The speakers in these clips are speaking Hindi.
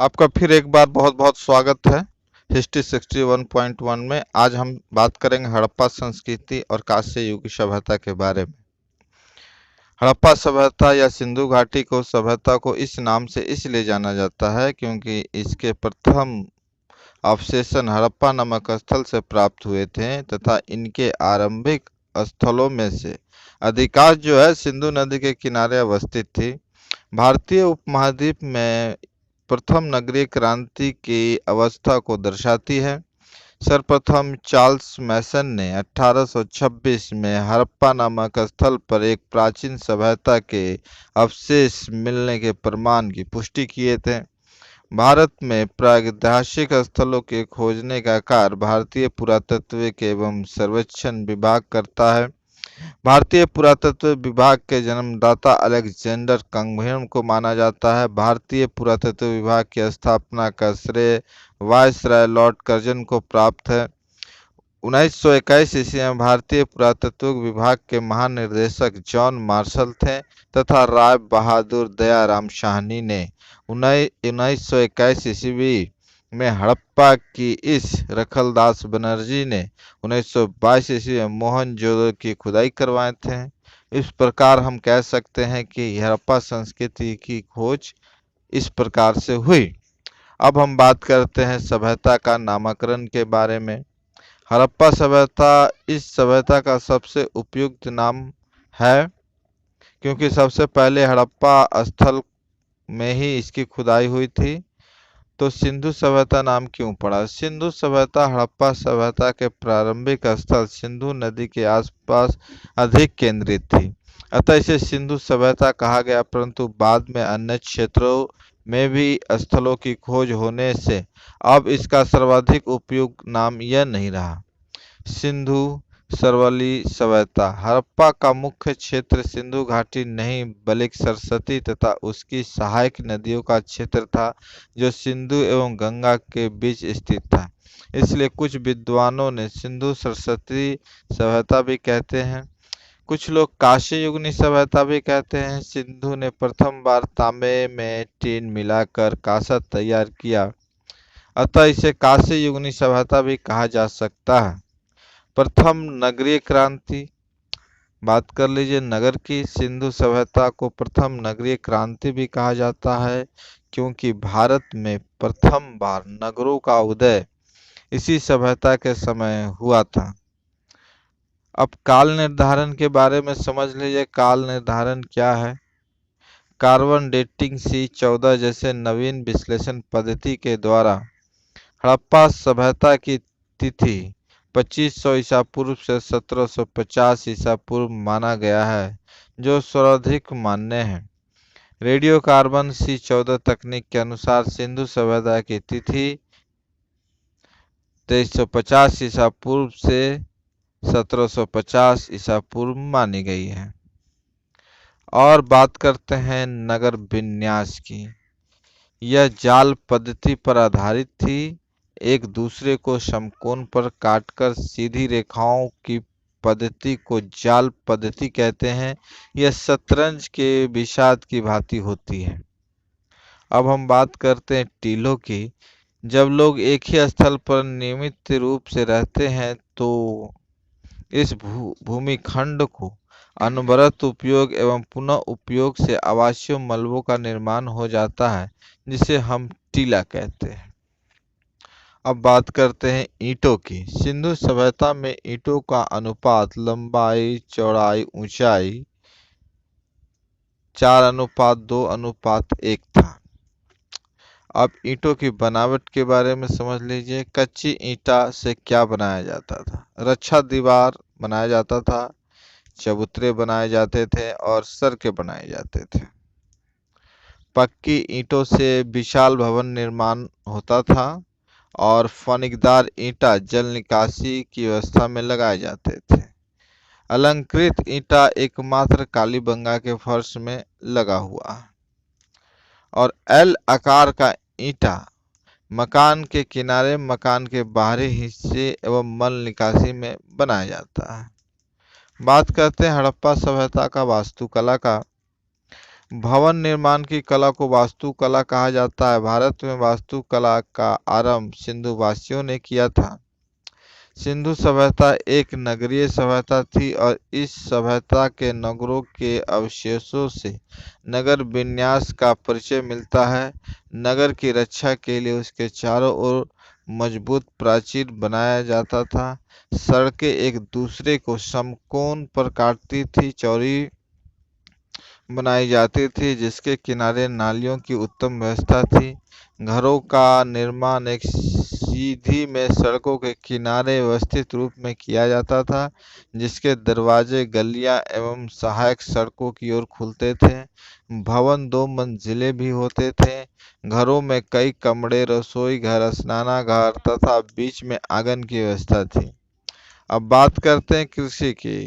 आपका फिर एक बार बहुत बहुत स्वागत है हिस्ट्री 61.1 में। आज हम बात करेंगे हड़प्पा संस्कृति और कांस्य युग की सभ्यता के बारे में। हड़प्पा सभ्यता या सिंधु घाटी को सभ्यता को इस नाम से इसलिए जाना जाता है क्योंकि इसके प्रथम अवशेषन हड़प्पा नामक स्थल से प्राप्त हुए थे तथा इनके आरंभिक स्थलों में से अधिकांश जो है सिंधु नदी के किनारे अवस्थित थी। भारतीय उपमहाद्वीप में प्रथम नगरीय क्रांति की अवस्था को दर्शाती है। सर्वप्रथम चार्ल्स मैसन ने 1826 में हड़प्पा नामक स्थल पर एक प्राचीन सभ्यता के अवशेष मिलने के प्रमाण की पुष्टि किए थे। भारत में प्रागैतिहासिक स्थलों के खोजने का कार्य भारतीय पुरातत्व एवं सर्वेक्षण विभाग करता है। भारतीय पुरातत्व विभाग के जन्मदाता अलेक्जेंडर कम्भीर को माना जाता है। भारतीय पुरातत्व विभाग की स्थापना का श्रेय वायसराय लॉर्ड कर्जन को प्राप्त है। 1921 ईस्वी में भारतीय पुरातत्व विभाग के महानिदेशक जॉन मार्शल थे तथा राय बहादुर दयाराम साहनी ने 1921 ईस्वी में हड़प्पा की इस रखलदास बनर्जी ने 1922 ईस्वी में मोहनजोदड़ो की खुदाई करवाए थे। इस प्रकार हम कह सकते हैं कि हड़प्पा संस्कृति की खोज इस प्रकार से हुई। अब हम बात करते हैं सभ्यता का नामकरण के बारे में। हड़प्पा सभ्यता इस सभ्यता का सबसे उपयुक्त नाम है क्योंकि सबसे पहले हड़प्पा स्थल में ही इसकी खुदाई हुई थी। तो सिंधु सभ्यता नाम क्यों पड़ा? सिंधु सभ्यता हड़प्पा सभ्यता के प्रारंभिक स्थल सिंधु नदी के आसपास अधिक केंद्रित थी, अतः इसे सिंधु सभ्यता कहा गया। परंतु बाद में अन्य क्षेत्रों में भी स्थलों की खोज होने से अब इसका सर्वाधिक उपयुक्त नाम यह नहीं रहा। सिंधु सरवली सभ्यता हड़प्पा का मुख्य क्षेत्र सिंधु घाटी नहीं बल्कि सरस्वती तथा उसकी सहायक नदियों का क्षेत्र था जो सिंधु एवं गंगा के बीच स्थित था। इसलिए कुछ विद्वानों ने सिंधु सरस्वती सभ्यता भी कहते हैं, कुछ लोग कांस्य युगनी सभ्यता भी कहते हैं। सिंधु ने प्रथम बार तांबे में टीन मिलाकर कांसा तैयार किया, अतः इसे कांस्य युगनी सभ्यता भी कहा जा सकता है। प्रथम नगरीय क्रांति बात कर लीजिए नगर की। सिंधु सभ्यता को प्रथम नगरीय क्रांति भी कहा जाता है क्योंकि भारत में प्रथम बार नगरों का उदय इसी सभ्यता के समय हुआ था। अब काल निर्धारण के बारे में समझ लीजिए। काल निर्धारण क्या है? कार्बन डेटिंग C14 जैसे नवीन विश्लेषण पद्धति के द्वारा हड़प्पा सभ्यता की तिथि 2500 ईसा पूर्व से 1750 ईसा पूर्व माना गया है, जो सर्वाधिक मान्य है। रेडियो कार्बन C14 तकनीक के अनुसार सिंधु सभ्यता की तिथि 2350 ईसा पूर्व से 1750 ईसा पूर्व मानी गई है। और बात करते हैं नगर विन्यास की। यह जाल पद्धति पर आधारित थी। एक दूसरे को समकोण पर काटकर सीधी रेखाओं की पद्धति को जाल पद्धति कहते हैं। यह शतरंज के विषाद की भांति होती है। अब हम बात करते हैं टीलों की। जब लोग एक ही स्थल पर नियमित रूप से रहते हैं तो इस भूमिखंड को अनवरत उपयोग एवं पुनः उपयोग से आवासीय मलबों का निर्माण हो जाता है, जिसे हम टीला कहते हैं। अब बात करते हैं ईंटों की। सिंधु सभ्यता में ईंटों का अनुपात लंबाई चौड़ाई ऊंचाई 4:2:1 था। अब ईंटों की बनावट के बारे में समझ लीजिए। कच्ची ईंटा से क्या बनाया जाता था? रक्षा दीवार बनाया जाता था, चबूतरे बनाए जाते थे और सरके बनाए जाते थे। पक्की ईंटों से विशाल भवन निर्माण होता था और फनिकदार ईंटा जल निकासी की व्यवस्था में लगाए जाते थे। अलंकृत ईंटा एकमात्र कालीबंगा के फर्श में लगा हुआ है। और एल आकार का ईंटा मकान के किनारे, मकान के बाहरी हिस्से एवं मल निकासी में बनाया जाता है। बात करते हैं हड़प्पा सभ्यता का वास्तुकला का। भवन निर्माण की कला को वास्तुकला कहा जाता है। भारत में वास्तुकला का आरंभ सिंधु वासियों ने किया था। सिंधु सभ्यता एक नगरीय सभ्यता थी और इस सभ्यता के नगरों के अवशेषों से नगर विन्यास का परिचय मिलता है। नगर की रक्षा के लिए उसके चारों ओर मजबूत प्राचीर बनाया जाता था। सड़कें एक दूसरे को समकोण पर काटती थी, चौड़ी बनाई जाती थी, जिसके किनारे नालियों की उत्तम व्यवस्था थी। घरों का निर्माण एक सीधी में सड़कों के किनारे व्यवस्थित रूप में किया जाता था, जिसके दरवाजे गलियां एवं सहायक सड़कों की ओर खुलते थे। भवन 2 मंजिले भी होते थे। घरों में कई कमरे, रसोई घर, स्नानागार तथा बीच में आंगन की व्यवस्था थी। अब बात करते हैं कृषि की।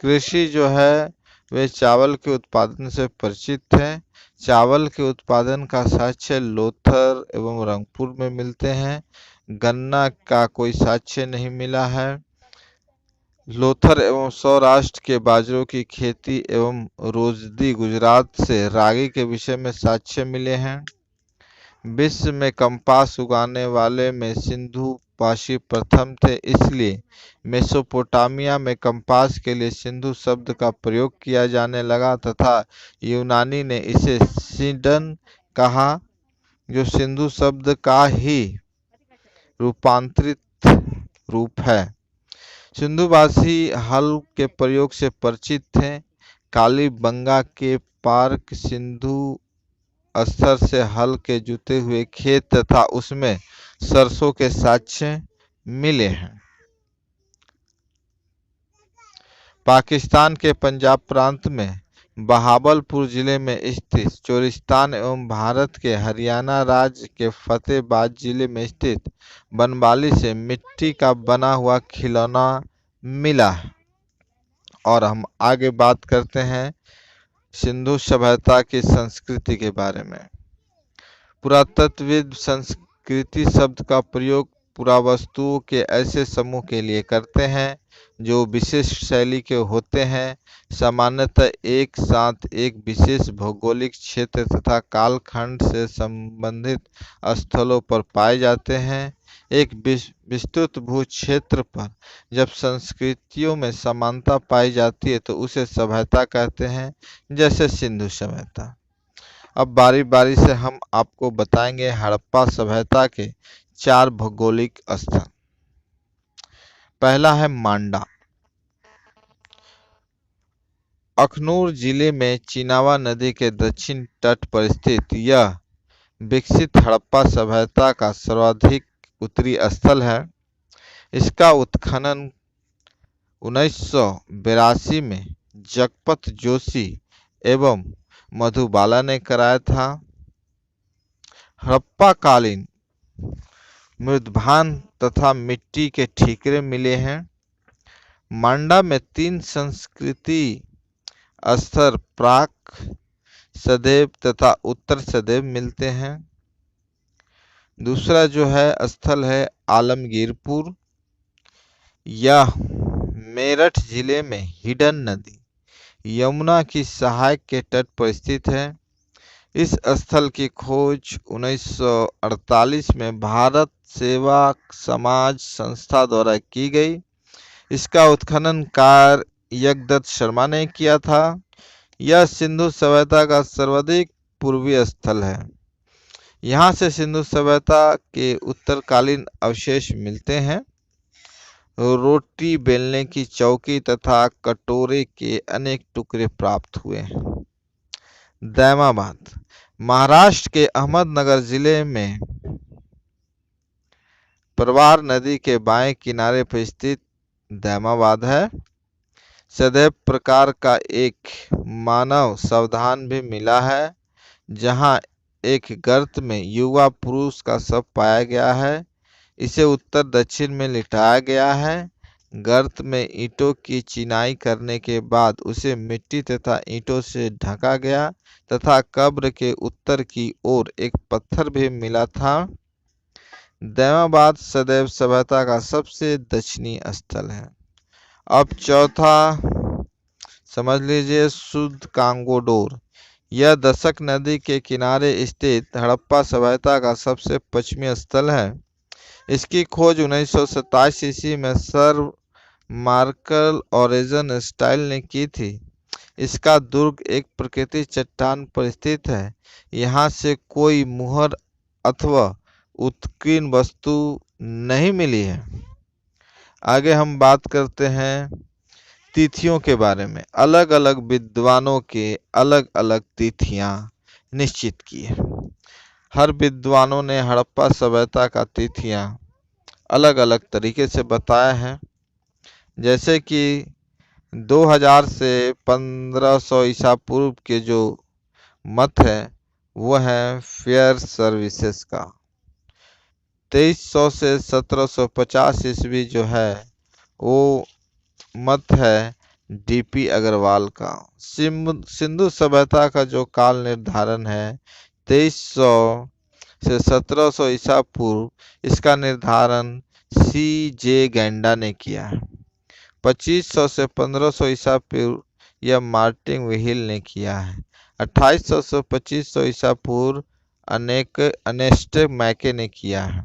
कृषि जो है वे चावल के उत्पादन से परिचित है। चावल के उत्पादन का साक्ष्य लोथर एवं रंगपुर में मिलते हैं। गन्ना का कोई साक्ष्य नहीं मिला है। लोथर एवं सौराष्ट्र के बाजरों की खेती एवं रोजदी गुजरात से रागी के विषय में साक्ष्य मिले हैं। विश्व में कम्पास उगाने वाले में सिंधु पाशी प्रथम थे, इसलिए मेसोपोटामिया में कम्पास के लिए सिंधु शब्द का प्रयोग किया जाने लगा तथा यूनानी ने इसे सिडन कहा, जो सिंधु शब्द का ही रूपांतरित रूप है। सिंधुवासी हल के प्रयोग से परिचित थे। कालीबंगा के पार सिंधु स्तर से हल के जुते हुए खेत तथा उसमें सरसों के साक्ष्य मिले हैं। पाकिस्तान के पंजाब प्रांत में बहावलपुर जिले में स्थित चोरिस्तान एवं भारत के हरियाणा राज्य के फतेहाबाद जिले में स्थित बनवाली से मिट्टी का बना हुआ खिलौना मिला है। और हम आगे बात करते हैं सिंधु सभ्यता की संस्कृति के बारे में। पुरातत्वविद संस्कृति शब्द का प्रयोग पुरावस्तुओं के ऐसे समूह के लिए करते हैं जो विशिष्ट शैली के होते हैं, सामान्यतः एक साथ एक विशेष भौगोलिक क्षेत्र तथा कालखंड से संबंधित स्थलों पर पाए जाते हैं। एक विस्तृत भूक्षेत्र पर जब संस्कृतियों में समानता पाई जाती है तो उसे सभ्यता कहते हैं, जैसे सिंधु सभ्यता। अब बारी बारी से हम आपको बताएंगे हड़प्पा सभ्यता के 4 भौगोलिक स्थल। पहला है मांडा। अखनूर जिले में चिनावा नदी के दक्षिण तट पर स्थित यह विकसित हड़प्पा सभ्यता का सर्वाधिक उत्तरी स्थल है। इसका उत्खनन 1982 में जगपत जोशी एवं मधुबाला ने कराया था। हड़प्पा कालीन मृदभान तथा मिट्टी के ठीकरे मिले हैं। मांडा में 3 संस्कृति स्तर प्राक सदैव तथा उत्तर सदैव मिलते हैं। दूसरा जो है स्थल है आलमगीरपुर। यह मेरठ जिले में हिडन नदी यमुना की सहायक के तट पर स्थित है। इस स्थल की खोज 1948 में भारत सेवा समाज संस्था द्वारा की गई। इसका उत्खनन कार्य यज्ञदत्त शर्मा ने किया था। यह सिंधु सभ्यता का सर्वाधिक पूर्वी स्थल है। यहाँ से सिंधु सभ्यता के उत्तरकालीन अवशेष मिलते हैं। रोटी बेलने की चौकी तथा कटोरे के अनेक टुकड़े प्राप्त हुए हैं। दैमाबाद महाराष्ट्र के अहमदनगर जिले में प्रवार नदी के बाएं किनारे पर स्थित दैमाबाद है। सदैव प्रकार का एक मानव सावधान भी मिला है, जहां एक गर्त में युवा पुरुष का शव पाया गया है। इसे उत्तर दक्षिण में लिटाया गया है। गर्त में ईंटों की चिनाई करने के बाद उसे मिट्टी तथा ईंटों से ढका गया तथा कब्र के उत्तर की ओर एक पत्थर भी मिला था। दैमाबाद सदैव सभ्यता का सबसे दक्षिणी स्थल है। अब चौथा समझ लीजिए शुद्ध कांगोडोर। यह दशक नदी के किनारे स्थित हड़प्पा सभ्यता का सबसे पश्चिमी स्थल है। इसकी खोज 1927 ईस्वी में सर मार्कल ओरेजन स्टाइल ने की थी। इसका दुर्ग एक प्राकृतिक चट्टान पर स्थित है। यहाँ से कोई मुहर अथवा उत्कीर्ण वस्तु नहीं मिली है। आगे हम बात करते हैं तिथियों के बारे में। अलग अलग विद्वानों के अलग अलग तिथियां निश्चित की है। हर विद्वानों ने हड़प्पा सभ्यता का तिथियां अलग अलग तरीके से बताया है। जैसे कि 2000 से 1500 ईसा पूर्व के जो मत है वो है फेयर सर्विसेज का। 2300 से 1750 ईस्वी जो है वो मत है डीपी अग्रवाल का। सिंधु सभ्यता का जो काल निर्धारण है 2300 से 1700 ईसा पूर्व, इसका निर्धारण सी जे गैंडा ने किया है। 2500 से 1500 ईसा पूर्व यह मार्टिन व्हील ने किया है। 2800 से 2500 ईसा पूर्व अनेस्ट मैके ने किया है।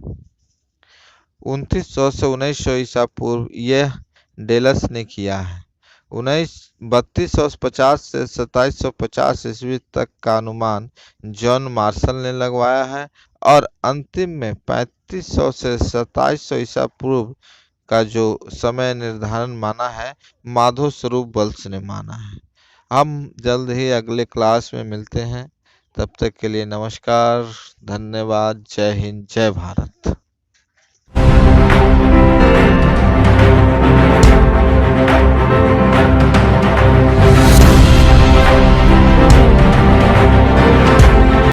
2900 से 1900 ईसा पूर्व यह डेलस ने किया है। 3250 से 2750 ईस्वी तक का अनुमान जॉन मार्शल ने लगवाया है। और अंतिम में 3500 से 2700 ईसा पूर्व का जो समय निर्धारण माना है माधव स्वरूप वल्स ने माना है। हम जल्द ही अगले क्लास में मिलते हैं। तब तक के लिए नमस्कार, धन्यवाद, जय हिंद, जय भारत।